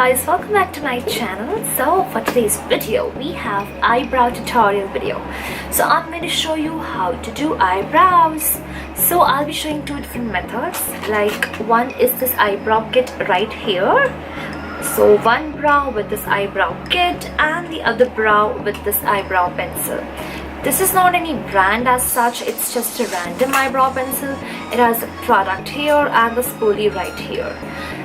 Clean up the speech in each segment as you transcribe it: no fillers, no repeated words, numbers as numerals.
guys, welcome back to my channel. So for today's video we have eyebrow tutorial video. So I'm going to show you how to do eyebrows. So I'll be showing two different methods. Like one is this eyebrow kit right here. So one brow with this eyebrow kit and the other brow with this eyebrow pencil. This is not any brand as such, it's just a random eyebrow pencil. It has a product here and the spoolie right here.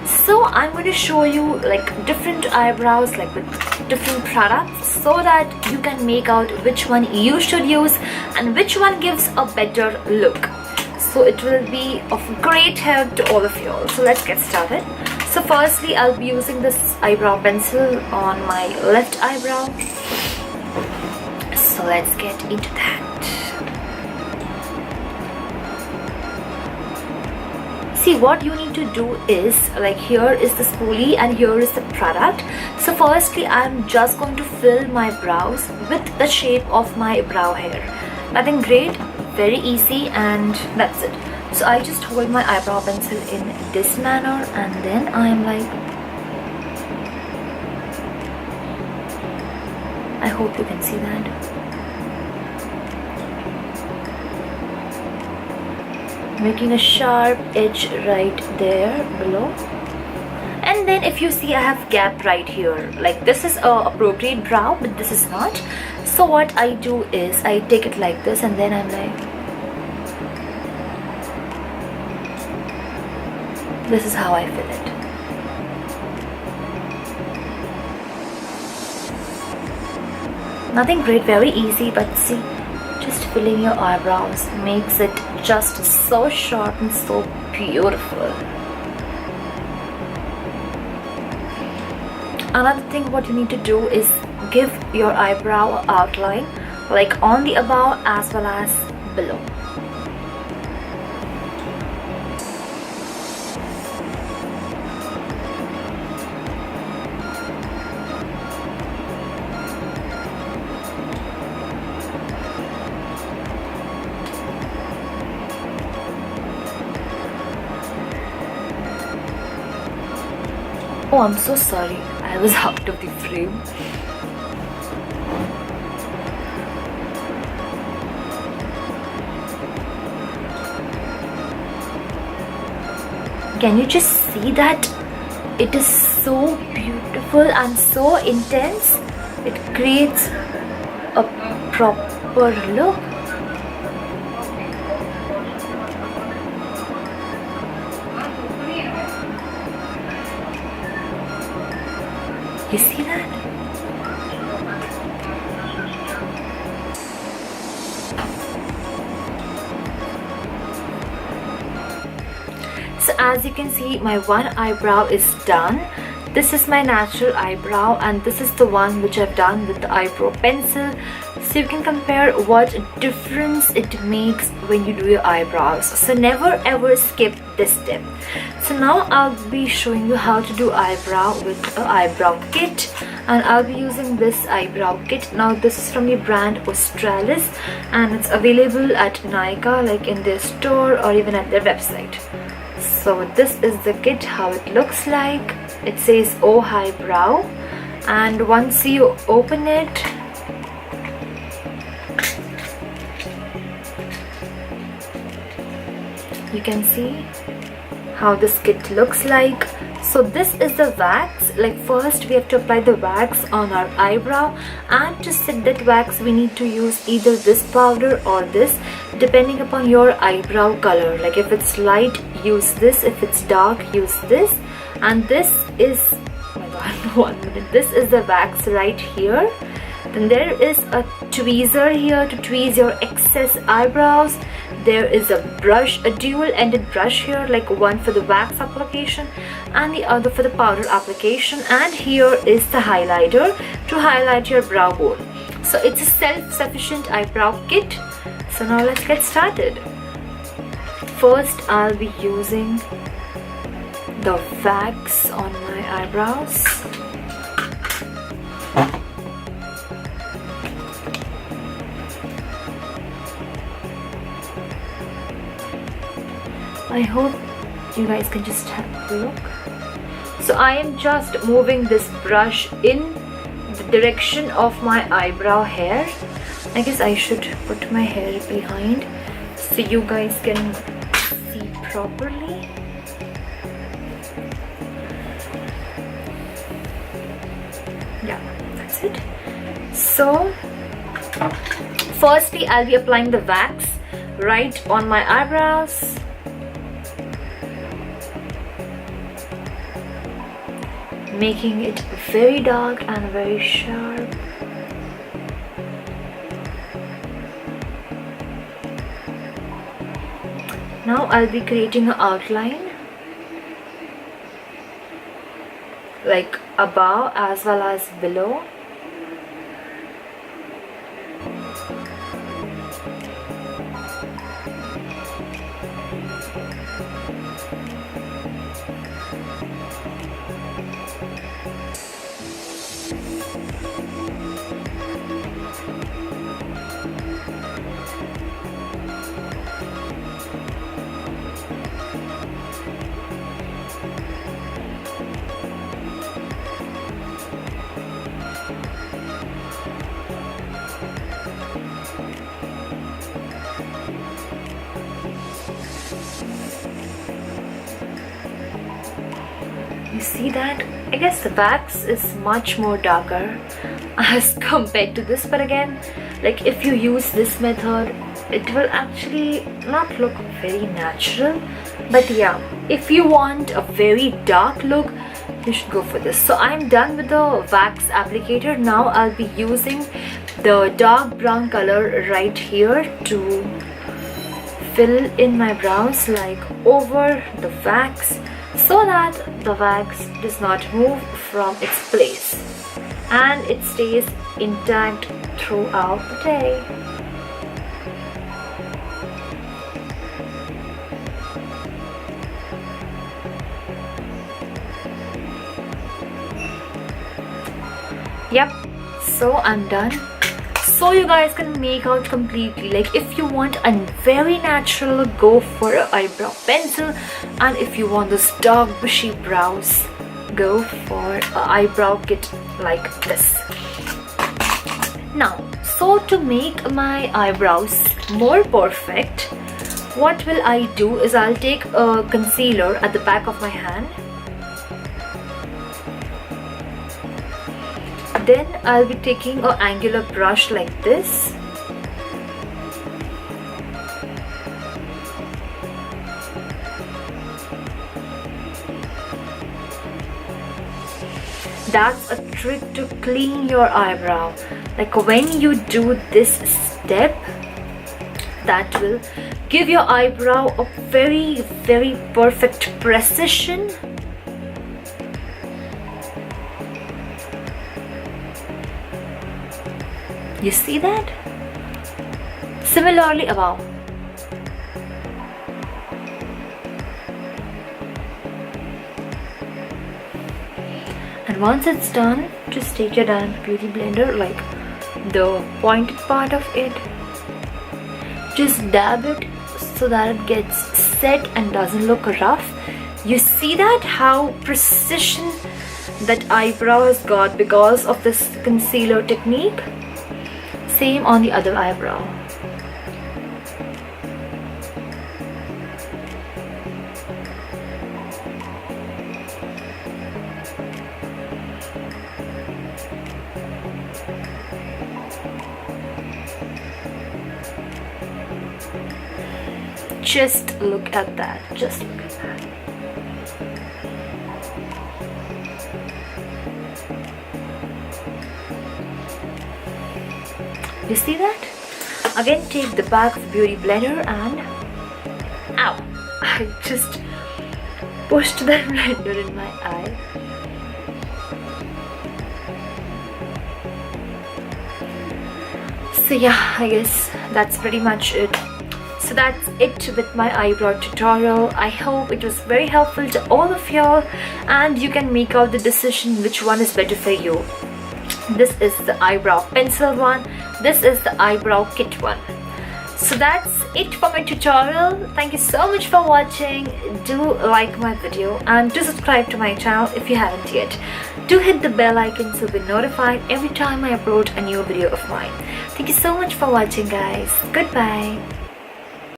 So I'm going to show you like different eyebrows like with different products so that you can make out which one you should use and which one gives a better look. So it will be of great help to all of you all. So let's get started. So firstly I'll be using this eyebrow pencil on my left eyebrow. So let's get into that. See, what you need to do is, like, here is the spoolie and here is the product. So firstly I'm just going to fill my brows with the shape of my brow hair. Nothing great, very easy, and that's it. So I just hold my eyebrow pencil in this manner and then I'm like, I hope you can see that. Making a sharp edge right there below, and then if you see I have gap right here, like this is a appropriate brow but this is not. So what I do is I take it like this and then I'm like, this is how I fill it. Nothing great, very easy, but see, just filling your eyebrows makes it just so sharp and so beautiful. Another thing what you need to do is give your eyebrow outline, like on the above as well as below. Oh, I'm so sorry, I was out of the frame. Can you just see that? It is so beautiful and so intense. It creates a proper look. You see that? So as you can see, my one eyebrow is done. This is my natural eyebrow and this is the one which I've done with the eyebrow pencil. So you can compare what difference it makes when you do your eyebrows. So never ever skip this step. So now I'll be showing you how to do eyebrow with an eyebrow kit, and I'll be using this eyebrow kit. Now this is from the brand Australis and it's available at Nykaa, like in their store or even at their website. So this is the kit, how it looks like. It says Oh Eyebrow, and once you open it, you can see how this kit looks like. So this is the wax. Like first we have to apply the wax on our eyebrow, and to set that wax we need to use either this powder or this, depending upon your eyebrow color. Like if it's light, use this, if it's dark, use this. And this is, oh my god, 1 minute, this is the wax right here. Then there is a tweezer here to tweeze your excess eyebrows. There is a brush, a dual-ended brush here, like one for the wax application and the other for the powder application. And here is the highlighter to highlight your brow bone. So it's a self-sufficient eyebrow kit. So now let's get started. First I'll be using the wax on my eyebrows. I hope you guys can just have a look. So I am just moving this brush in the direction of my eyebrow hair. I guess I should put my hair behind so you guys can see properly. Yeah, that's it. So firstly, I'll be applying the wax right on my eyebrows. Making it very dark and very sharp. Now I'll be creating an outline like above as well as below. You see that? I guess the wax is much more darker as compared to this, but again, like if you use this method, it will actually not look very natural. But yeah, if you want a very dark look, you should go for this. So I'm done with the wax applicator. Now I'll be using the dark brown color right here to fill in my brows, like over the wax, so that the wax does not move from its place and it stays intact throughout the day. Yep, so I'm done. So you guys can make out completely. Like if you want a very natural look, go for an eyebrow pencil, and if you want those dark bushy brows, go for an eyebrow kit like this. Now, so to make my eyebrows more perfect, what will I do is I'll take a concealer at the back of my hand. Then I'll be taking an angular brush like this. That's a trick to clean your eyebrow. Like when you do this step, that will give your eyebrow a very, very perfect precision. You see that? Similarly above. And once it's done, just take your damn beauty blender, like the pointed part of it. Just dab it so that it gets set and doesn't look rough. You see that? How precision that eyebrow has got because of this concealer technique. Same on the other eyebrow. Just look at that. Just look at that. You see that? Again, take the back of the beauty blender and ow! I just pushed that blender in my eye. So yeah, I guess that's pretty much it. So that's it with my eyebrow tutorial. I hope it was very helpful to all of y'all and you can make out the decision which one is better for you. This is the eyebrow pencil one. This is the eyebrow kit one. So that's it for my tutorial. Thank you so much for watching. Do like my video and do subscribe to my channel if you haven't yet. Do hit the bell icon so you'll be notified every time I upload a new video of mine. Thank you so much for watching, guys. Goodbye.